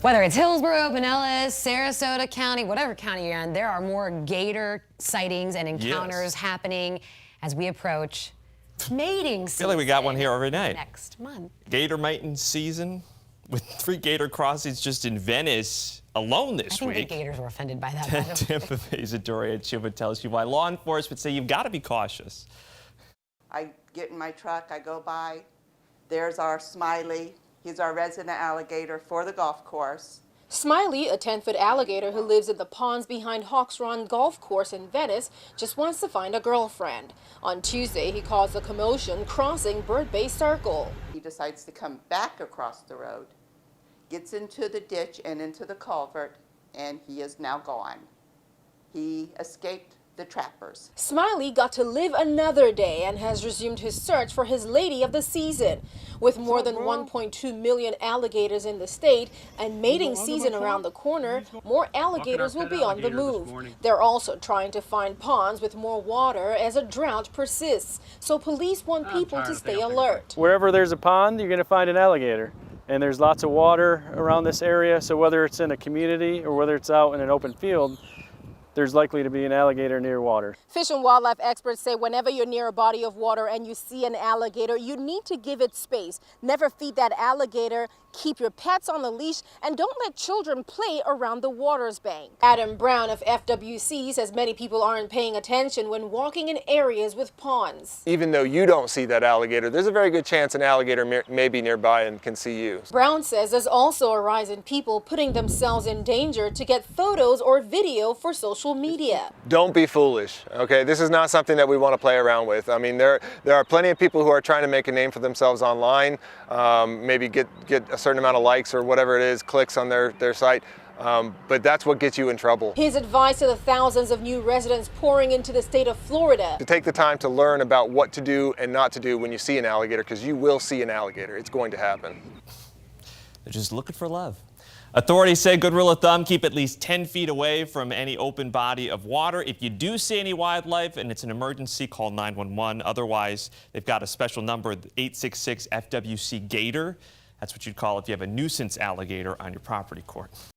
Whether it's Hillsborough, Pinellas, Sarasota County, whatever county you're in, there are more gator sightings and encounters happening as we approach mating season. I feel like we got one here every night. Next month. Gator mating season with 3 gator crossings just in Venice alone this week. I think the gators were offended by that. Tampa Bay's Adoria Chuba tells you why law enforcement say you've got to be cautious. I get in my truck, I go by, there's our Smiley. He's our resident alligator for the golf course. Smiley, a 10-foot alligator who lives in the ponds behind Hawks Run Golf Course in Venice, just wants to find a girlfriend. On Tuesday, he caused a commotion crossing Bird Bay Circle. He decides to come back across the road, gets into the ditch and into the culvert, and he is now gone. He escaped the trappers. Smiley got to live another day and has resumed his search for his lady of the season. With more than 1.2 million alligators in the state and mating season around the corner, more alligators will be on the move. They're also trying to find ponds with more water as a drought persists, so police want people to stay alert. Wherever there's a pond, you're going to find an alligator. And there's lots of water around this area, so whether it's in a community or whether it's out in an open field, there's likely to be an alligator near water. Fish and wildlife experts say whenever you're near a body of water and you see an alligator, you need to give it space. Never feed that alligator, keep your pets on the leash, and don't let children play around the water's bank. Adam Brown of FWC says many people aren't paying attention when walking in areas with ponds. Even though you don't see that alligator, there's a very good chance an alligator may be nearby and can see you. Brown says there's also a rise in people putting themselves in danger to get photos or video for social media. Don't be foolish, okay? This is not something that we want to play around with. I mean, there are plenty of people who are trying to make a name for themselves online, maybe get a certain amount of likes or whatever it is, clicks on their site, but that's what gets you in trouble. His advice to the thousands of new residents pouring into the state of Florida: to take the time to learn about what to do and not to do when you see an alligator, because you will see an alligator. It's going to happen. They're just looking for love. Authorities say good rule of thumb, keep at least 10 feet away from any open body of water. If you do see any wildlife and it's an emergency, call 911. Otherwise, they've got a special number, 866-FWC-GATOR. That's what you'd call if you have a nuisance alligator on your property court.